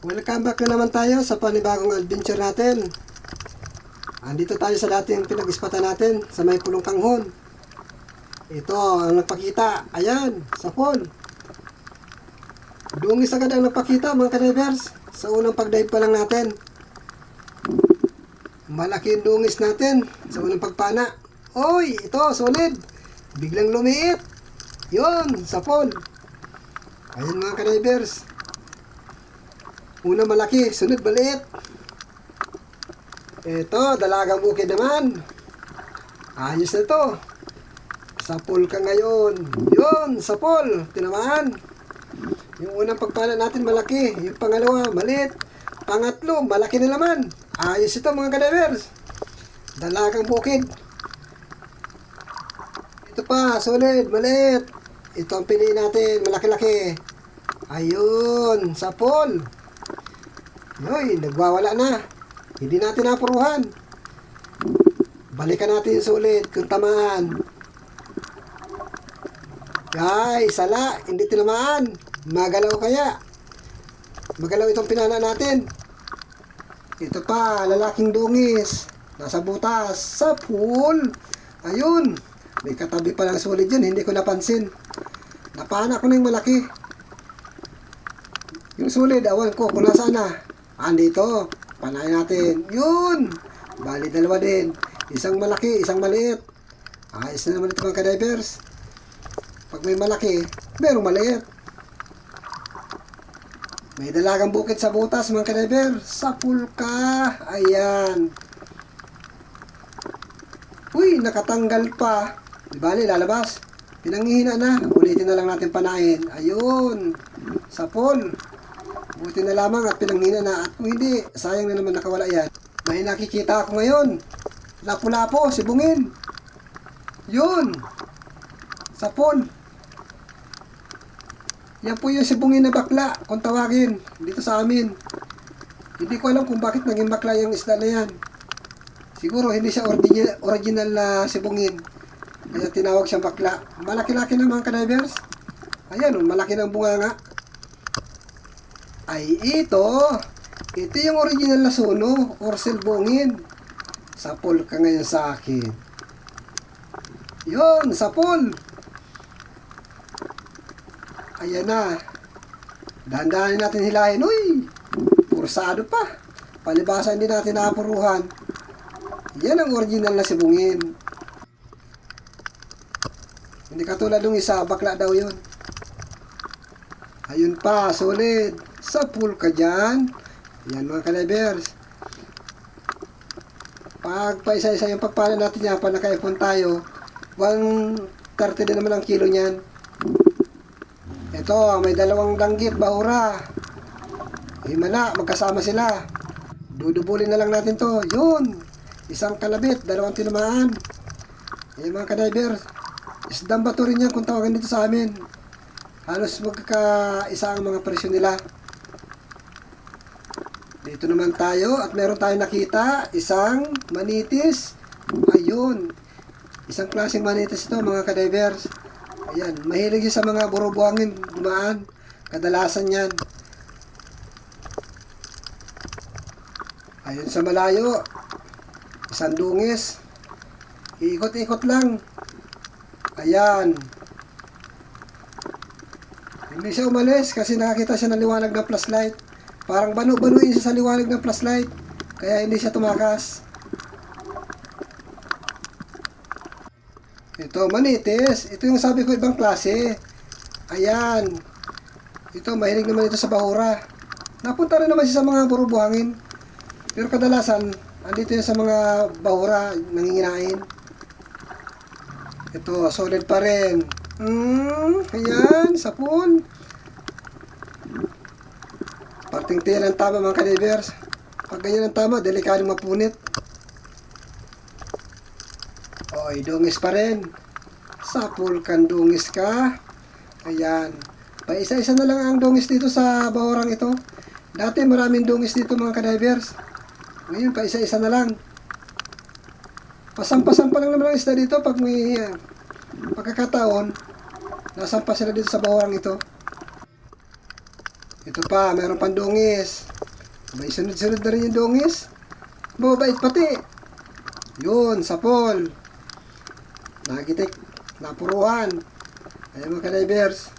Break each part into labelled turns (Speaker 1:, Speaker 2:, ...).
Speaker 1: Welcome back na naman tayo sa panibagong adventure natin. Andito tayo sa dating pinag-ispatan natin sa may Pulong Kanghon. Ito ang nagpakita. Ayan, sa pool. Dungis agad ang nagpakita mga kadivers. Sa unang pag-dive pa lang natin. Malaki yung dungis natin sa unang pagpana. Oy, ito, solid. Biglang lumiit. Yun, sa pool. Ayan mga kadivers. Una malaki, sunod maliit. Ito, dalagang bukid naman. Ayos na to. Sa pool ka ngayon. Yun, sa pool. Tinamaan. Yung unang pagpala natin malaki. Yung pangalawa, maliit. Pangatlo, malaki na naman. Ayos ito mga kadivers. Dalagang bukid. Ito pa, solid, maliit. Ito ang piliin natin, malaki-laki. Ayun, sa pool. Yoy, nagwawala na. Hindi natin napuruhan. Balikan natin yung sulit kung tamaan. Guys, sala, hindi tinamaan. Magalaw kaya. Magalaw itong pinana natin. Ito pa, lalaking dungis. Nasa butas, sa pool. Ayun. May katabi palang sulit yun, hindi ko napansin. Napana ko na yung malaki. Yung sulit, awan ko kung nasaan na. Andito, panayin natin. Yun! Bali, dalawa din. Isang malaki, isang maliit. Ayos na naman ito mga kadivers. Pag may malaki, merong maliit. May dalagang bukid sa butas mga kadivers. Sa pool ka. Ayan. Uy, nakatanggal pa. Di bali, lalabas. Pinanghihina na. Ulitin na lang natin panayin. Ayun. Sa pool. Buti na lamang at pinanghina na. At kung hindi, sayang na naman nakawala yan. May nakikita ako ngayon. Lapu-lapo, sibungin. Yun. Sa pool. Yan po yung sibungin na bakla, kung tawagin, dito sa amin. Hindi ko alam kung bakit naging bakla yung isda na yan. Siguro hindi siya original na sibungin. Kaya tinawag siyang bakla. Malaki-laki na mga kadivers. Ayan, malaki ng bunganga. Ay ito yung original na suno or silbungin. Sa pool ka ngayon sa akin. Yun, sa pool. Ayan na. Dahan-dahanin natin hilahin. Uy, pursado pa. Palibasa hindi natin nakapuruhan. Yan ang original na sibungin. Hindi katulad ng isa, bakla daw yun. Ayun pa, solid. Sa pool ka dyan. Yan mga kadivers. Pag paisa-isa yung pagpala natin yan, pag nakaipon tayo, 130 din naman ang kilo niyan. Ito, may dalawang danggit, bahura. Himala, magkasama sila. Dudubulin na lang natin to. Yun. Isang kalabit, dalawang tinamaan. Yan mga kadivers. Isdang bato rin yan kung tawagan dito sa amin. Halos magkakaisa ang mga presyo nila. Dito naman tayo at meron tayong nakita isang manitis. Ayun. Isang klaseng manitis ito mga kadivers. Ayan. Mahilig sa mga burubuhangin dumaan. Kadalasan yan. Ayun sa malayo. Isang dungis. Iikot-ikot lang. Ayan. Hindi siya umalis kasi nakakita siya ng liwanag ng flashlight. Parang banu-banuin siya sa liwanag ng flashlight. Kaya hindi siya tumakas. Ito, manitis. Ito yung sabi ko ibang klase. Ayan. Ito, mahilig naman ito sa bahura. Napunta rin naman siya sa mga burubuhangin. Pero kadalasan, andito yan sa mga bahura, nanginginain. Ito, solid pa rin. Ayan, sa pool. Parting tail ang tama mga kadivers. Pag ganyan ang tama, delikadong mapunit. Oy, dungis pa rin. Sa pool kan dungis ka. Ayan. Paisa-isa na lang ang dungis dito sa bahurang ito. Dati maraming dungis dito mga kadivers. Ngayon, paisa-isa na lang. Pasampa-sampa lang naman ang isda dito pag may pagkakataon. Nasampa sila dito sa bahurang ito. Ito pa, mayroon pang dungis. May sunod-sunod na rin yung dungis. Mababait pati. Yun, sapol. Nagitik, napuruhan. Ayan mga ka-divers.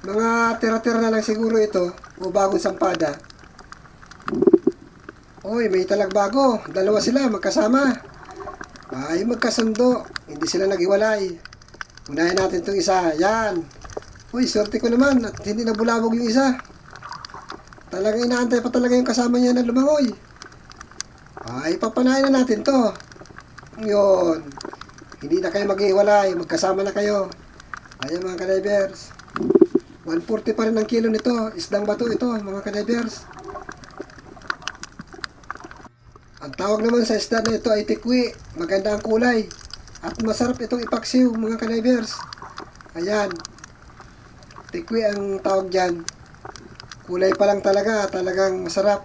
Speaker 1: Mga tira-tira na lang siguro ito o bagong sampada. Uy, may talagbago. Dalawa sila magkasama. Ay, magkasundo. Hindi sila naghiwalay. Unahin natin itong isa. Yan. Uy, swerte ko naman at hindi nabulabog yung isa. Talagang inaantay pa talaga yung kasama niya na lumangoy. Ay, papanayin na natin to. Yun. Hindi na kayo maghiwalay. Magkasama na kayo. Ayan mga ka-divers. 140 pa rin ang kilo nito. Isdang bato ito mga ka-divers. Ang tawag naman sa isda na ito ay tikwi. Maganda ang kulay. At masarap itong ipaksiw mga ka-divers. Ayan. Tikwi ang tawag dyan. Kulay pa lang talaga. Talagang masarap.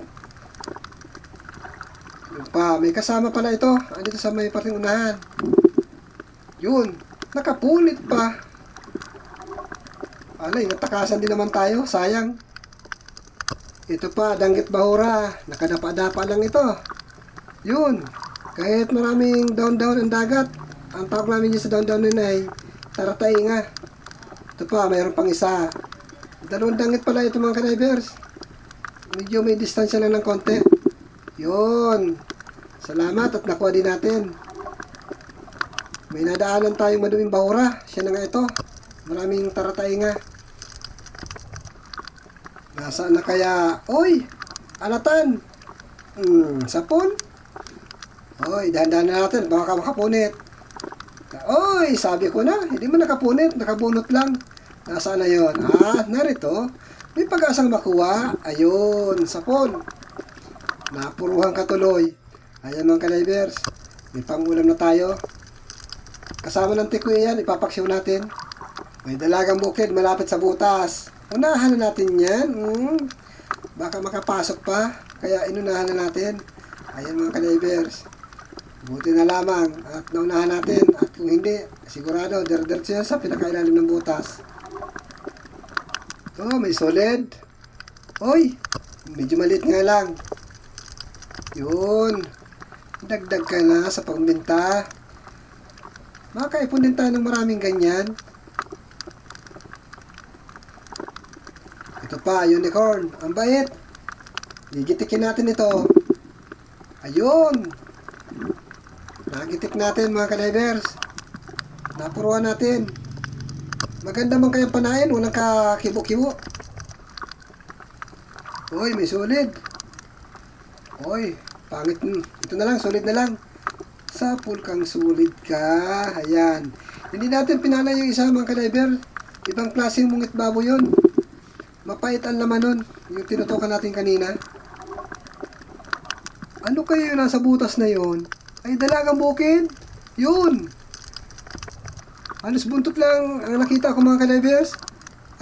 Speaker 1: Yun pa. May kasama pala ito. Andito sa may parting unahan. Yun. Nakapulit pa. Alay, natakasan din naman tayo. Sayang. Ito pa. Danggit bahura. Nakadapa-dapa lang ito. Yun. Kahit maraming down-down ang dagat. Ang tawag namin yun sa down-down nun ay taratainga. Ito pa, mayroon pang isa. Dalawang danggit pala ito mga ka-divers. Medyo may distansya lang ng konti. Yun. Salamat at nakuha din natin. May nadaanan tayong maduming bahura. Siya na nga ito. Maraming taratainga. Nasaan na kaya? Oy! Alatan! Sapon? Oy, dahan-dahan na natin. Baka makapunit. Oy, sabi ko na. Hindi mo nakapunit. Nakabunot lang. Nasaan na yun? Narito. May pag-asang makuha. Ayun, sapon. Napuruhan ka tuloy. Ayan mga ka-divers. May pangulam na tayo. Kasama ng tikwi yan. Ipapaksiw natin. May dalagang bukid malapit sa butas. Unahan na natin yan. Baka makapasok pa. Kaya inunahan na natin. Ayan mga ka-divers. Buti na lamang at naunahan natin. At kung hindi, sigurado, der-der siya sa pinakailalim ng butas. Oh, may solid. Oy, medyo maliit nga lang. Yun. Dagdag ka na sa pagbinta. Makaipon din tayo ng maraming ganyan. Ito pa, unicorn. Ang bait. Gigitikin natin ito. Ayun. Nagitik natin mga ka-divers. Napuruan natin. Maganda man kayang panain. Walang kakibo-kibo. Uy, may solid. Uy, pangit. Ito na lang, solid na lang. Sapul kang solid ka. Ayan. Hindi natin pinala yung isa mga ka-diver. Ibang klaseng mungit babo yun. Mapait ang laman nun. Yung tinutukan natin kanina. Ano kayo yung nasa butas na yun? Ay, dalagang bukid. Yun. Halos buntot lang ang nakita ko mga ka-divers.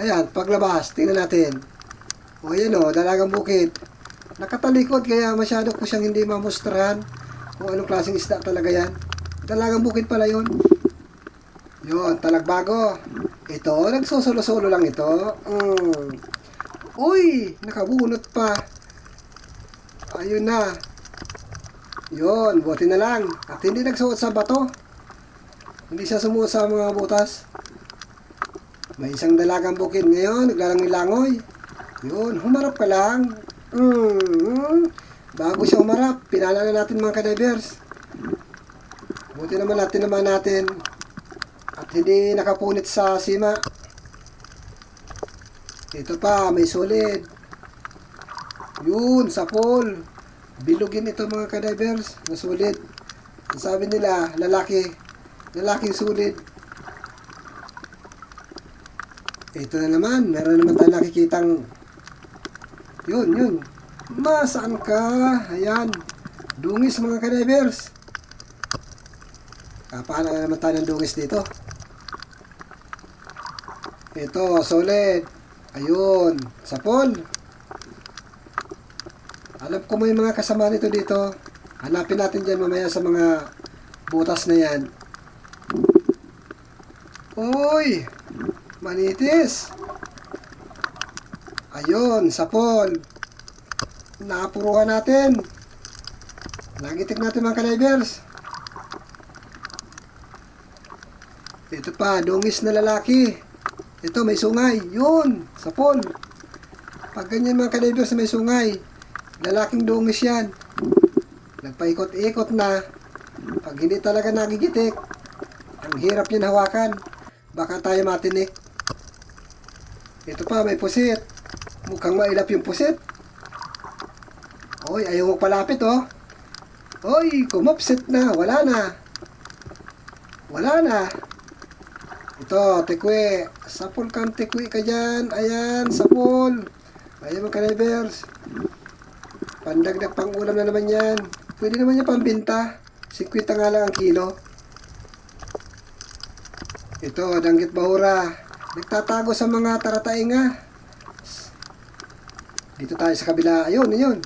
Speaker 1: Ayan, paglabas, tingnan natin. O, ayan o, dalagang bukid. Nakatalikod, kaya masyado ko siyang hindi mamustrahan kung anong klaseng isda talaga yan. Dalagang bukid pala yun. Yun, talagbago. Ito, nagsusolo-solo lang ito. Uy, nakabunot pa. Ayun na. Yun, buti na lang. At hindi nagsuot sa bato. Hindi siya sumuot sa mga butas. May isang dalagang bukid ngayon, naglalangoy-langoy. Yun, humarap ka lang. Bago siya humarap, pinala na natin mga ka-divers. Buti naman natin. At hindi nakapunit sa sima. Ito pa, may solid. Yun, sapol. Bilugin ito mga ka-divers na sulit. Ang sabi nila, lalaking sulit. Ito na naman, meron naman tayo nakikitang yun. Masaan ka? Ayan. Dungis mga ka-divers. Kapaan na naman tayo ng dungis dito. Ito, solid. Ayun, sapol. Alam ko may mga kasama nito dito. Hanapin natin dyan mamaya sa mga butas na yan. Uy! Manitis! Ayun, sapol. Nakapuruhan natin. Nagitik natin mga ka-divers. Ito pa, dungis na lalaki. Ito, may sungay. Yun, sapol. Pag ganyan mga ka-divers may sungay, lalaking dungis yan. Nagpaikot-ikot na. Pag hindi talaga nagigitik, ang hirap niyan hawakan. Baka tayo matinik. Ito pa, may pusit. Mukhang mailap yung pusit. Oy, ayaw mo palapit oh. Oy, kumupsit na. Wala na. Wala na. Ito, tikwi. Sapul kang tikwi ka dyan. Ayan, sapul. Ayan mga ka-divers. Pandagdag pang ulam na naman yan. Pwede naman yan pambinta. 50 nga lang ang kilo. Ito, danggit bahura. Nagtatago sa mga taratainga. Dito tayo sa kabila. Ayun, ayun.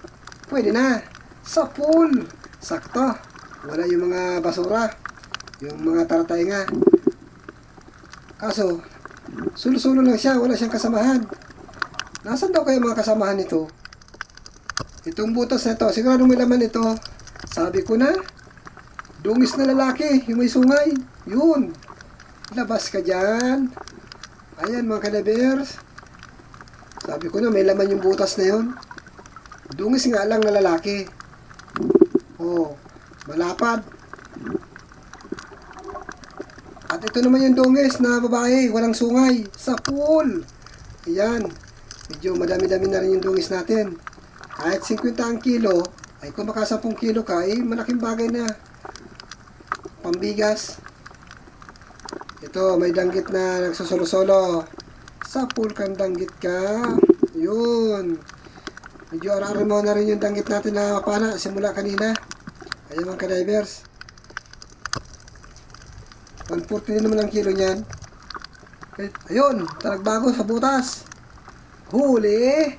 Speaker 1: Pwede na. Sapul. Sakto. Wala yung mga basura. Yung mga taratainga. Kaso, sulo-sulo lang siya. Wala siyang kasamahan. Nasaan daw kayo mga kasamahan nito? Itong butas na ito, sigurado may laman ito. Sabi ko na, dungis na lalaki, yung may sungay. Yun. Labas ka dyan. Ayan mga ka-divers. Sabi ko na, may laman yung butas na yun. Dungis nga lang na lalaki. Oh, malapad. At ito naman yung dungis na babae, walang sungay. Sa pool. Ayan. Medyo madami-dami na rin yung dungis natin. Kahit 50 ang kilo, ay kung maka 10 kilo ka, ay malaking bagay na. Pambigas. Ito, may danggit na nagsusolo-solo. Sa pool kang danggit ka. Yun. Medyo arari-mo na rin yung danggit natin na mapana simula kanina. Ayan mga ka-divers. 140 din naman ang kilo niyan. Ayun, talagbago sa butas. Huli!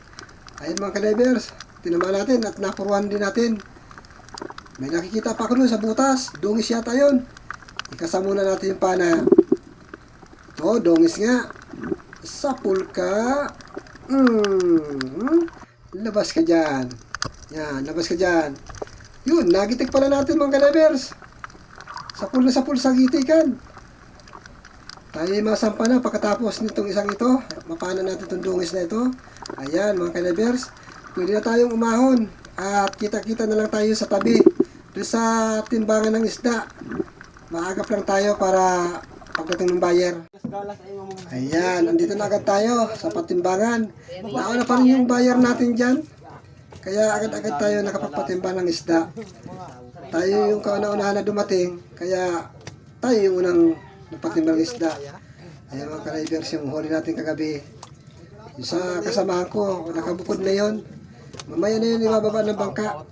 Speaker 1: Ayun mga ka-divers, tinamaan natin at napuruan din natin. May nakikita pa ako dun sa butas. Dungis yata yun. Ikasa muna natin yung pana. Ito, dungis nga. Sapul ka. Labas ka dyan. Yan, labas ka dyan. Yun, nagitik pala natin mga ka-divers. Sapul na sapul sa gitikan. Tayo masampa na pagkatapos nitong isang ito. Mapana natin itong dungis na ito. Ayan mga ka-divers. Pwede na tayong umahon. At kita-kita na lang tayo sa tabi. Doon sa timbangan ng isda. Maagap lang tayo para pagdating ng buyer. Ayan, andito na agad tayo sa patimbangan. Nauna pa rin yung buyer natin dyan. Kaya agad-agad tayo nakapagpatimbang ng isda. Tayo yung kauna-unahan na dumating. Kaya tayo yung unang nagpatimbang isda. Ayan mga ka-divers, yung huli natin kagabi. Yung sa kasamahan ko, nakabukod na yon. Mamaya na yun ibababa ng bangka.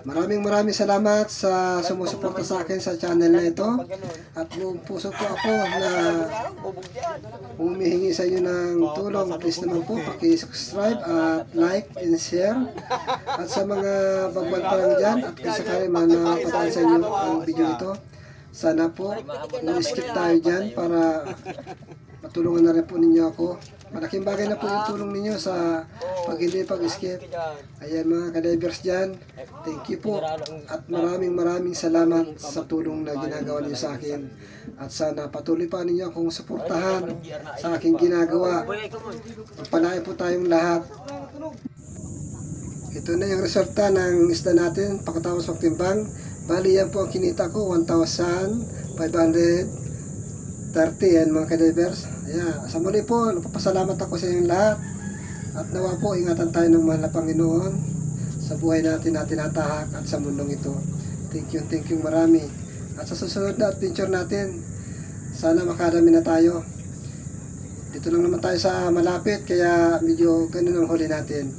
Speaker 1: Maraming salamat sa sumusuporta sa akin sa channel na ito. At buong puso ko ako na humihingi sa inyo ng tulong. Please naman po, paki-subscribe at like and share. At sa mga bagwan pa lang dyan, at kung sakali man napadaan sa inyo ang video ito, sana po, skip tayo dyan para matulungan na rin po ninyo ako. Malaking bagay na po yung tulong ninyo sa hindi pag-skip. Ayan mga ka-divers dyan, thank you po. At maraming salamat sa tulong na ginagawa niyo sa akin. At sana patuloy pa ninyo akong suportahan sa aking ginagawa. Magpalain po tayong lahat. Ito na yung resulta ng isda natin pagkatapos magtimbang. Bali yan po ang kinita ko, 1,530 yan mga ka-divers. Ayan, sa muli po, napapasalamat ako sa inyong lahat. At nawa po, ingatan tayo ng mahal na Panginoon sa buhay natin na tinatahak at sa mundong ito. Thank you marami. At sa susunod na adventure natin, sana makadami na tayo. Dito lang naman tayo sa malapit, kaya medyo ganun ang huli natin.